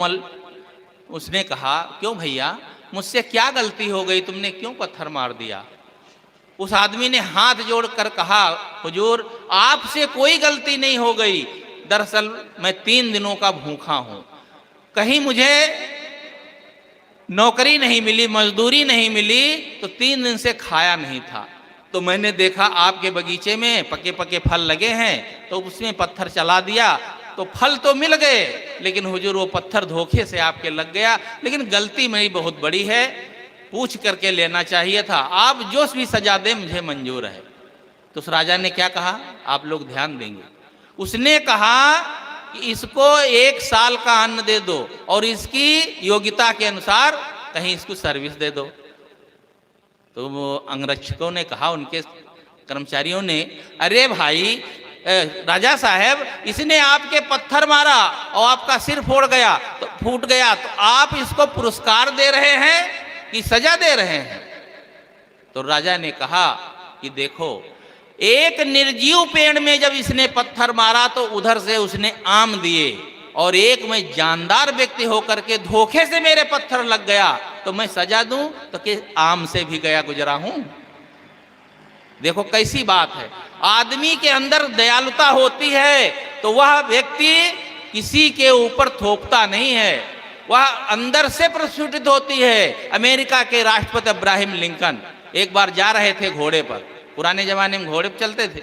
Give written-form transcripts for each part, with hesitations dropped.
कोमल उसने कहा, क्यों भैया, मुझसे क्या गलती हो गई, तुमने क्यों पत्थर मार दिया? उस आदमी ने हाथ जोड़कर कहा, हुजूर आपसे कोई गलती नहीं हो गई, दरअसल मैं 3 दिनों का भूखा हूं, कहीं मुझे नौकरी नहीं मिली, मजदूरी नहीं मिली, तो 3 दिन से खाया नहीं था। तो मैंने देखा आपके बगीचे में पके पके फल लगे हैं, तो उसमें पत्थर चला दिया, तो फल तो मिल गए, लेकिन हुजूर वो पत्थर धोखे से आपके लग गया, लेकिन गलती मेरी बहुत बड़ी है, पूछ करके लेना चाहिए था, आप जो भी सजा दे मुझे मंजूर है। तो उस राजा ने क्या कहा, आप लोग ध्यान देंगे, उसने कहा कि इसको 1 साल का अन्न दे दो और इसकी योग्यता के अनुसार कहीं इसको सर्विस दे दो। तो वो अंगरक्षकों ने कहा, उनके कर्मचारियों ने, अरे भाई राजा साहब, इसने आपके पत्थर मारा और आपका सिर फोड़ गया, तो फूट गया, तो आप इसको पुरस्कार दे रहे हैं कि सजा दे रहे हैं? तो राजा ने कहा कि देखो, एक निर्जीव पेड़ में जब इसने पत्थर मारा तो उधर से उसने आम दिए, और एक मैं जानदार व्यक्ति होकर के धोखे से मेरे पत्थर लग गया, तो मैं सजा दूं तो कि आम से भी गया गुजरा हूं। देखो कैसी बात है, आदमी के अंदर दयालुता होती है तो वह व्यक्ति किसी के ऊपर थोपता नहीं है, वह अंदर से प्रस्फुटित होती है। अमेरिका के राष्ट्रपति अब्राहम लिंकन एक बार जा रहे थे घोड़े पर, पुराने जमाने में घोड़े पर चलते थे,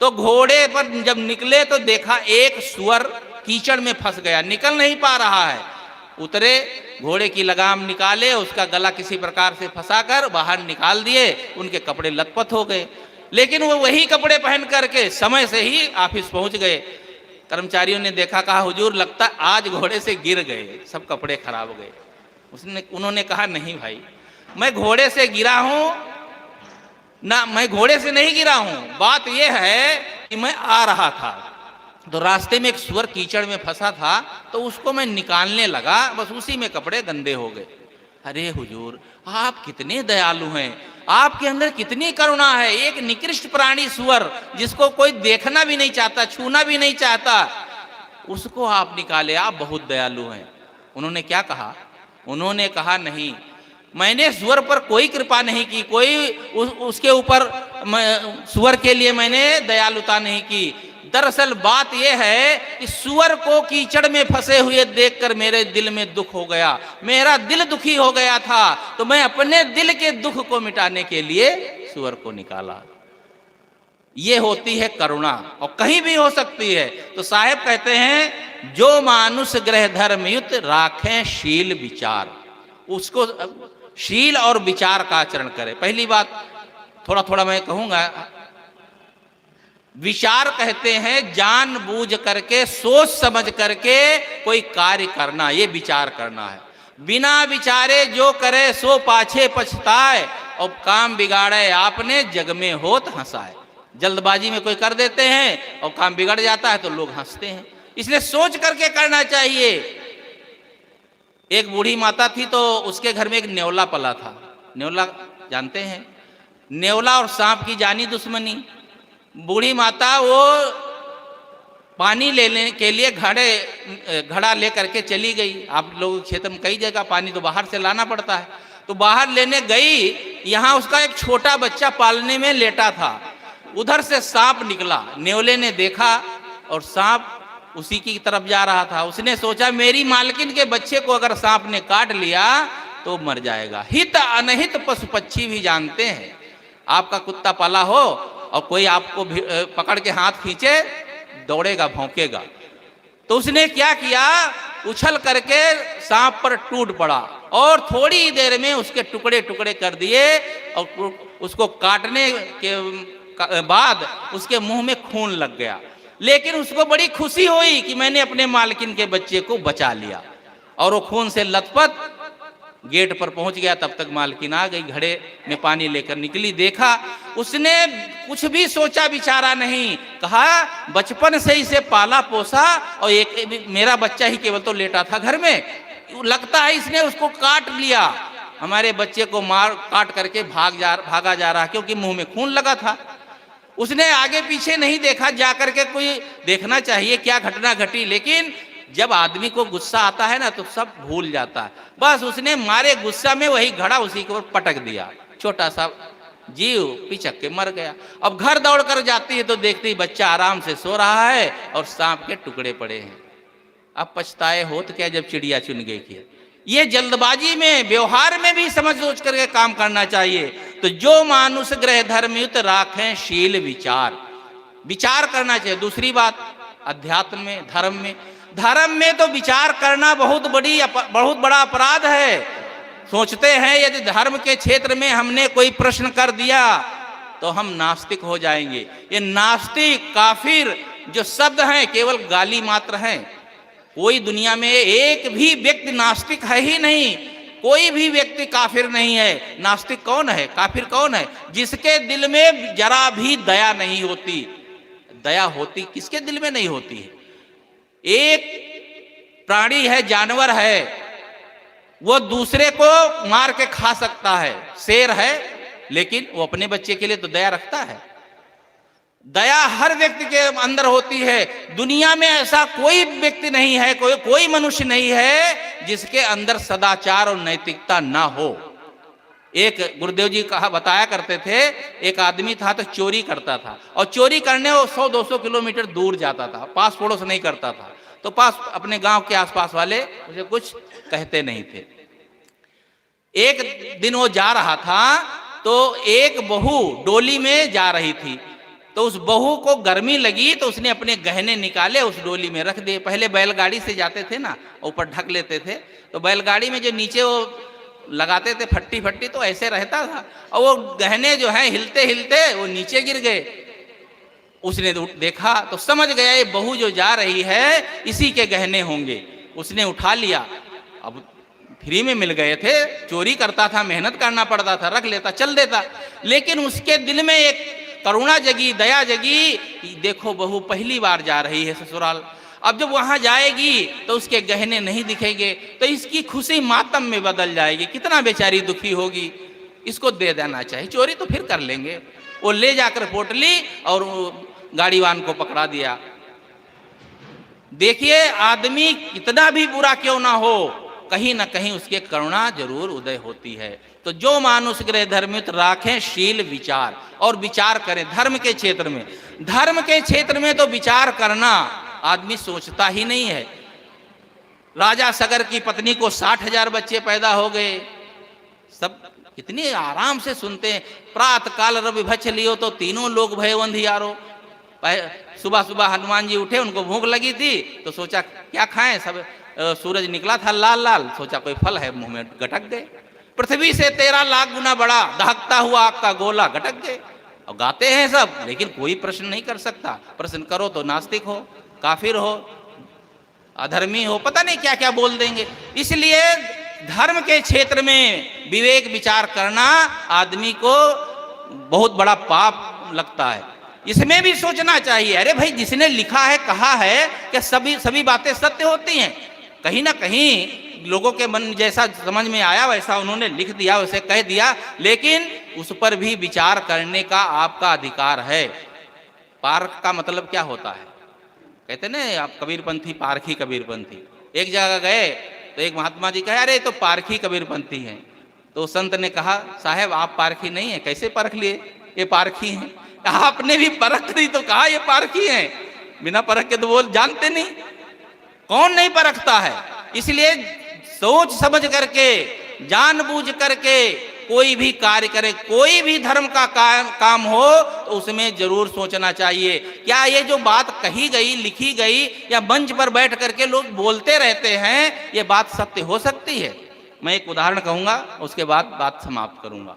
तो घोड़े पर जब निकले तो देखा एक सुअर कीचड़ में फंस गया, निकल नहीं पा रहा है। उतरे, घोड़े की लगाम निकाले, उसका गला किसी प्रकार से फंसाकर बाहर निकाल दिए, उनके कपड़े लथपथ हो गए, लेकिन वो वही कपड़े पहन करके समय से ही ऑफिस पहुंच गए। कर्मचारियों ने देखा, कहा हुजूर लगता आज घोड़े से गिर गए, सब कपड़े खराब हो गए। उन्होंने कहा, नहीं भाई, मैं घोड़े से गिरा हूं ना, मैं घोड़े से नहीं गिरा हूं, बात यह है कि मैं आ रहा था तो रास्ते में एक सुअर कीचड़ में फंसा था, तो उसको मैं निकालने लगा, बस उसी में कपड़े गंदे हो गए। अरे हुजूर, आप कितने दयालु हैं, आपके अंदर कितनी करुणा है, एक निकृष्ट प्राणी सुअर जिसको कोई देखना भी नहीं चाहता, छूना भी नहीं चाहता, उसको आप निकाले, आप बहुत दयालु हैं। उन्होंने क्या कहा, उन्होंने कहा, नहीं, मैंने सुअर पर कोई कृपा नहीं की, कोई उसके ऊपर सुअर के लिए मैंने दयालुता नहीं की। दरअसल बात यह है कि सुअर को कीचड़ में फंसे हुए देखकर मेरे दिल में दुख हो गया, मेरा दिल दुखी हो गया था, तो मैं अपने दिल के दुख को मिटाने के लिए सुअर को निकाला। ये होती है करुणा, और कहीं भी हो सकती है। तो साहब कहते हैं, जो मानुष ग्रह धर्मयुत राखें शील विचार, उसको शील और विचार का आचरण करे। पहली बात थोड़ा थोड़ा मैं कहूंगा, विचार कहते हैं जानबूझ करके, सोच समझ करके कोई कार्य करना, ये विचार करना है। बिना विचारे जो करे सो पाछे पछताए, और काम बिगाड़े आपने जग में होत हंसाए। जल्दबाजी में कोई कर देते हैं और काम बिगड़ जाता है तो लोग हंसते हैं, इसलिए सोच करके करना चाहिए। एक बूढ़ी माता थी, तो उसके घर में एक न्योला पला था। न्योला जानते हैं, न्योला और सांप की जानी दुश्मनी। बूढ़ी माता वो पानी लेने के लिए घड़ा लेकर के चली गई। आप लोगों के क्षेत्र में कई जगह पानी तो बाहर से लाना पड़ता है, तो बाहर लेने गई, यहाँ उसका एक छोटा बच्चा पालने में लेटा था, उधर से सांप निकला। न्योले ने देखा और सांप उसी की तरफ जा रहा था। उसने सोचा, मेरी मालकिन के बच्चे को अगर सांप ने काट लिया तो मर जाएगा। हित अनहित पशु पक्षी भी जानते हैं, आपका कुत्ता पाला हो और कोई आपको पकड़ के हाथ खींचे, दौड़ेगा, भौंकेगा। तो उसने क्या किया, उछल करके सांप पर टूट पड़ा और थोड़ी देर में उसके टुकड़े टुकड़े कर दिए, और उसको काटने के बाद उसके मुंह में खून लग गया। लेकिन उसको बड़ी खुशी हुई कि मैंने अपने मालकिन के बच्चे को बचा लिया, और वो खून से लथपथ गेट पर पहुंच गया। तब तक मालकिन आ गई, घड़े में पानी लेकर निकली। देखा, उसने कुछ भी सोचा विचारा नहीं, कहा बचपन से इसे पाला पोसा, और एक मेरा बच्चा ही केवल तो लेटा था घर में, लगता है इसने उसको काट लिया, हमारे बच्चे को मार काट करके भागा जा रहा, क्योंकि मुंह में खून लगा था। उसने आगे पीछे नहीं देखा, जाकर के कोई देखना चाहिए क्या घटना घटी, लेकिन जब आदमी को गुस्सा आता है ना तो सब भूल जाता है। बस उसने मारे गुस्सा में वही घड़ा उसी के ऊपर पटक दिया, छोटा सा जीव पिचक के मर गया। अब घर दौड़ कर जाती है तो देखती है बच्चा आराम से सो रहा है और सांप के टुकड़े पड़े हैं। अब पछताए होत क्या जब चिड़िया चुन गई कि ये जल्दबाजी में व्यवहार में भी समझ सोच करके काम करना चाहिए। तो जो मानुष ग्रह धर्मयुत राखें शील विचार, विचार करना चाहिए। दूसरी बात अध्यात्म में, धर्म में तो विचार करना बहुत बड़ा अपराध है। सोचते हैं यदि धर्म के क्षेत्र में हमने कोई प्रश्न कर दिया तो हम नास्तिक हो जाएंगे। ये नास्तिक काफिर जो शब्द हैं केवल गाली मात्र हैं। कोई दुनिया में एक भी व्यक्ति नास्तिक है ही नहीं, कोई भी व्यक्ति काफिर नहीं है। नास्तिक कौन है, काफिर कौन है? जिसके दिल में जरा भी दया नहीं होती। दया होती किसके दिल में नहीं होती है? एक प्राणी है, जानवर है, वो दूसरे को मार के खा सकता है, शेर है, लेकिन वो अपने बच्चे के लिए तो दया रखता है। दया हर व्यक्ति के अंदर होती है। दुनिया में ऐसा कोई व्यक्ति नहीं है, कोई मनुष्य नहीं है जिसके अंदर सदाचार और नैतिकता ना हो। एक गुरुदेव जी कहा बताया करते थे, एक आदमी था तो चोरी करता था और चोरी करने वो 100-200 किलोमीटर दूर जाता था, पास पड़ोस नहीं करता था। तो पास अपने गांव के आसपास वाले उसे कुछ कहते नहीं थे। एक दिन वो जा रहा था तो एक बहू डोली में जा रही थी, तो उस बहू को गर्मी लगी तो उसने अपने गहने निकाले उस डोली में रख दिए। पहले बैलगाड़ी से जाते थे ना, ऊपर ढक लेते थे, तो बैलगाड़ी में जो नीचे वो लगाते थे फट्टी तो ऐसे रहता था, और वो गहने जो हैं हिलते हिलते वो नीचे गिर गए। उसने देखा तो समझ गया ये बहू जो जा रही है इसी के गहने होंगे। उसने उठा लिया, अब फ्री में मिल गए थे, चोरी करता था, मेहनत करना पड़ता था, रख लेता, चल देता। लेकिन उसके दिल में एक करुणा जगी, दया जगी, देखो बहू पहली बार जा रही है ससुराल, अब जब वहां जाएगी तो उसके गहने नहीं दिखेंगे तो इसकी खुशी मातम में बदल जाएगी, कितना बेचारी दुखी होगी, इसको दे देना चाहिए। चोरी तो फिर कर लेंगे। वो ले जाकर पोटली और गाड़ीवान को पकड़ा दिया। देखिए आदमी कितना भी बुरा क्यों ना हो, कहीं ना कहीं उसके करुणा जरूर उदय होती है। तो जो मानुष गृह धर्मित राखें शील विचार, और विचार करें धर्म के क्षेत्र में। धर्म के क्षेत्र में तो विचार करना आदमी सोचता ही नहीं है। राजा सगर की पत्नी को 60,000 बच्चे पैदा हो गए, सब कितनी आराम से सुनते हैं। प्रातः काल रवि भक्ष लियो तो तीनों लोग भय अंधियारो। सुबह सुबह हनुमान जी उठे, उनको भूख लगी थी तो सोचा क्या खाएं, सब सूरज निकला था लाल लाल, सोचा कोई फल है, मुंह में गटक गए। पृथ्वी से 13 लाख गुना बड़ा दहकता हुआ आग का गोला, गटक गए। और गाते हैं सब, लेकिन कोई प्रश्न नहीं कर सकता। प्रश्न करो तो नास्तिक हो, काफिर हो, अधर्मी हो, पता नहीं क्या क्या बोल देंगे। इसलिए धर्म के क्षेत्र में विवेक विचार करना आदमी को बहुत बड़ा पाप लगता है। इसमें भी सोचना चाहिए, अरे भाई जिसने लिखा है, कहा है कि सभी बातें सत्य होती हैं। कहीं ना कहीं लोगों के मन जैसा समझ में आया वैसा उन्होंने लिख दिया, वैसे कह दिया, लेकिन उस पर भी विचार करने का आपका अधिकार है। पार्क का मतलब क्या होता है? कहते ना आप कबीरपंथी पारखी कबीरपंथी। एक जगह गए तो एक महात्मा जी कहे अरे तो पारखी कबीरपंथी हैं। तो संत ने कहा साहब आप पारखी नहीं है, कैसे परख लिए? ये पारखी हैं। आपने भी परख दी तो कहा ये पारखी हैं, बिना परख के तो वो जानते नहीं। कौन नहीं परखता है? इसलिए सोच समझ करके, जानबूझ करके कोई भी कार्य करे, कोई भी धर्म का काम हो तो उसमें जरूर सोचना चाहिए, क्या ये जो बात कही गई, लिखी गई, या मंच पर बैठ करके लोग बोलते रहते हैं, ये बात सत्य हो सकती है? मैं एक उदाहरण कहूंगा, उसके बाद बात समाप्त करूंगा।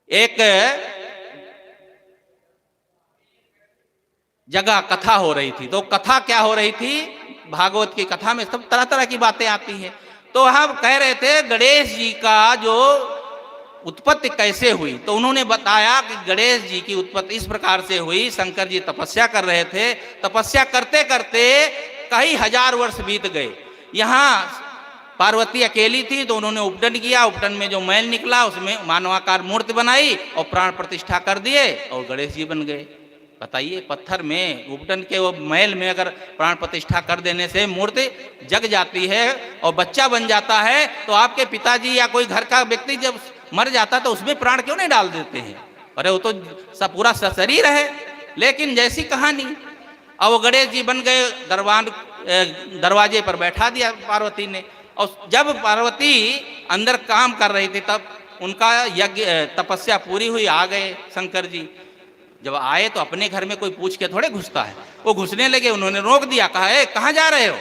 एक जगह कथा हो रही थी, तो कथा क्या हो रही थी? भागवत की कथा में सब तरह तरह की बातें आती हैं। तो हम कह रहे थे गणेश जी का जो उत्पत्ति कैसे हुई, तो उन्होंने बताया कि गणेश जी की उत्पत्ति इस प्रकार से हुई। शंकर जी तपस्या कर रहे थे, तपस्या करते करते कई हजार वर्ष बीत गए। यहाँ पार्वती अकेली थी तो उन्होंने उपटन किया, उपटन में जो मैल निकला उसमें मानवाकार मूर्ति बनाई और प्राण प्रतिष्ठा कर दिए और गणेश जी बन गए। बताइए, पत्थर में उपटन के वो मैल में अगर प्राण प्रतिष्ठा कर देने से मूर्ति जग जाती है और बच्चा बन जाता है, तो आपके पिताजी या कोई घर का व्यक्ति जब मर जाता तो उसमें प्राण क्यों नहीं डाल देते हैं? अरे वो तो सब पूरा शरीर है। लेकिन जैसी कहानी, अब वो गणेश जी बन गए, दरवाजे पर बैठा दिया पार्वती ने। और जब पार्वती अंदर काम कर रही थी तब उनका यज्ञ तपस्या पूरी हुई, आ गए शंकर जी। जब आए तो अपने घर में कोई पूछ के थोड़े घुसता है, वो घुसने लगे, उन्होंने रोक दिया, कहा ए कहाँ जा रहे हो?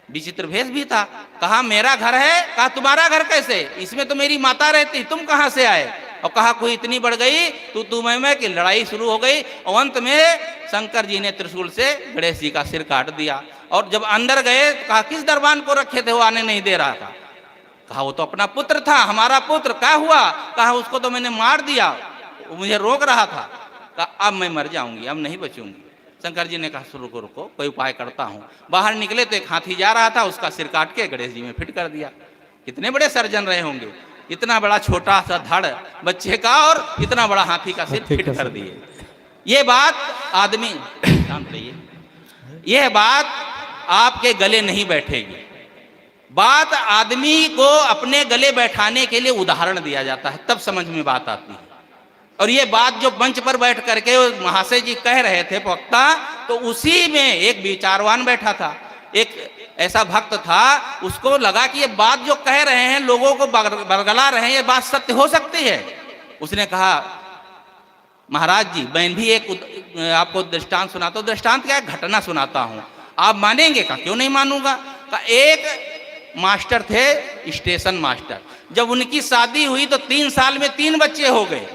विचित्र भेष भी था। कहा मेरा घर है। कहा तुम्हारा घर कैसे? इसमें तो मेरी माता रहती, तुम कहाँ से आए? और कहा कोई इतनी बढ़ गई तू मैं कि लड़ाई शुरू हो गई और अंत में शंकर जी ने त्रिशूल से गणेश जी का सिर काट दिया। और जब अंदर गए तो कहा किस दरबान को रखे थे, वो आने नहीं दे रहा था। कहा वो तो अपना पुत्र था, हमारा पुत्र। क्या हुआ? कहा उसको तो मैंने मार दिया, वो मुझे रोक रहा था। कहा अब मैं मर जाऊंगी, अब नहीं बचूंगी। शंकर जी ने कहा रुको रुको, कोई उपाय करता हूँ। बाहर निकले तो एक हाथी जा रहा था, उसका सिर काट के गणेश जी में फिट कर दिया। कितने बड़े सर्जन रहे होंगे, इतना बड़ा छोटा सा धड़ बच्चे का और इतना बड़ा हाथी का सिर फिट कर दिए। ये बात आदमी, शांत रहिए, यह बात आपके गले नहीं बैठेगी। बात आदमी को अपने गले बैठाने के लिए उदाहरण दिया जाता है, तब समझ में बात आती है। और ये बात जो मंच पर बैठ करके महाशय जी कह रहे थे वक्ता, तो उसी में एक विचारवान बैठा था, एक ऐसा भक्त था, उसको लगा कि ये बात जो कह रहे हैं, लोगों को बरगला रहे हैं, ये बात सत्य हो सकती है। उसने कहा महाराज जी मैं भी एक आपको दृष्टांत सुनाता हूँ। दृष्टांत क्या है? घटना सुनाता हूँ, आप मानेंगे? का क्यों नहीं मानूंगा। का एक मास्टर थे, स्टेशन मास्टर। जब उनकी शादी हुई तो 3 साल में 3 बच्चे हो गए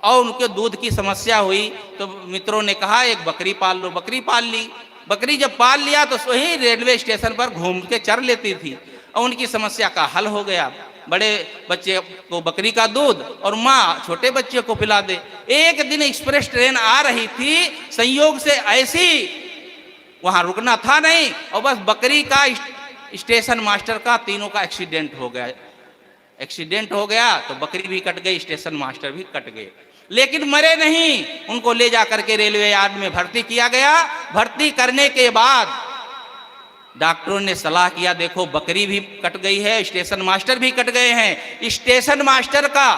और उनके दूध की समस्या हुई। तो मित्रों ने कहा एक बकरी पाल लो। बकरी पाल ली। बकरी जब पाल लिया तो वही रेलवे स्टेशन पर घूम के चर लेती थी और उनकी समस्या का हल हो गया। बड़े बच्चे को बकरी का दूध और माँ छोटे बच्चे को पिला दे। एक दिन एक्सप्रेस ट्रेन आ रही थी, संयोग से ऐसी वहां रुकना था नहीं, और बस बकरी का स्टेशन मास्टर का तीनों का एक्सीडेंट हो गया। एक्सीडेंट हो गया तो बकरी भी कट गई, स्टेशन मास्टर भी कट गए, लेकिन मरे नहीं। उनको ले जाकर के रेलवे यार्ड में भर्ती किया गया। भर्ती करने के बाद डॉक्टरों ने सलाह किया देखो बकरी भी कट गई है, स्टेशन मास्टर भी कट गए हैं, स्टेशन मास्टर का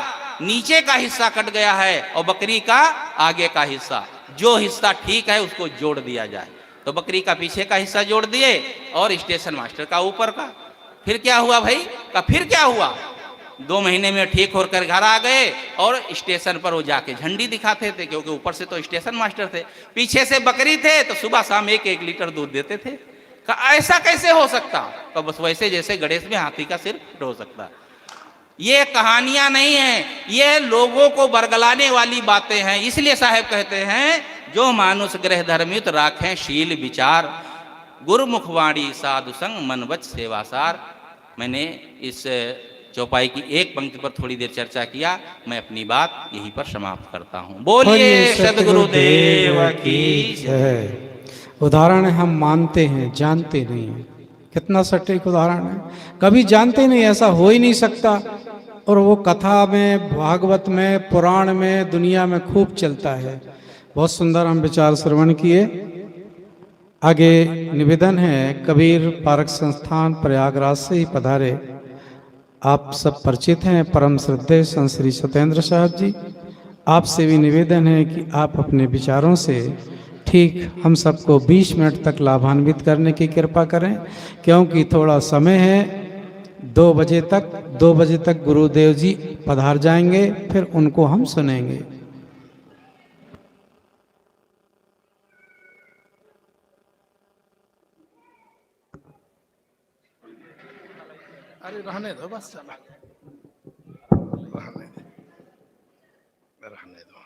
नीचे का हिस्सा कट गया है और बकरी का आगे का हिस्सा, जो हिस्सा ठीक है उसको जोड़ दिया जाए। तो बकरी का पीछे का हिस्सा जोड़ दिए और स्टेशन मास्टर का ऊपर का। फिर क्या हुआ भाई? का फिर क्या हुआ? 2 महीने में ठीक होकर घर आ गए और स्टेशन पर वो जाके झंडी दिखाते थे, क्योंकि ऊपर से तो स्टेशन मास्टर थे, पीछे से बकरी थे, तो सुबह शाम 1-1 लीटर दूध देते थे। ऐसा कैसे हो सकता? तो बस वैसे जैसे गणेश में हाथी का सिर हो सकता। ये कहानियां नहीं है, ये लोगों को बरगलाने वाली बातें हैं। इसलिए साहब कहते हैं जो मानुष ग्रह धर्मित राखें शील विचार, गुरुमुख वाणी साधु संग मन वच सेवासार। मैंने इस चौपाई की एक पंक्ति पर थोड़ी देर चर्चा किया, मैं अपनी बात यहीं पर समाप्त करता हूँ। बोलिए सद्गुरुदेव की जय। उदाहरण हम मानते हैं, जानते नहीं हैं। कितना सटीक उदाहरण है, कभी जानते नहीं, ऐसा हो ही नहीं सकता। और वो कथा में, भागवत में, पुराण में, दुनिया में खूब चलता है। बहुत सुंदर हम विचार श्रवण किए। आगे निवेदन है, कबीर पारक संस्थान प्रयागराज से ही पधारे, आप सब परिचित हैं, परम श्रद्धेय संत श्री सत्येंद्र साहब जी। आपसे भी निवेदन है कि आप अपने विचारों से ठीक हम सबको 20 मिनट तक लाभान्वित करने की कृपा करें, क्योंकि थोड़ा समय है। 2 बजे तक गुरुदेव जी पधार जाएंगे, फिर उनको हम सुनेंगे। अरे रहने दो, बस चला रहने दो।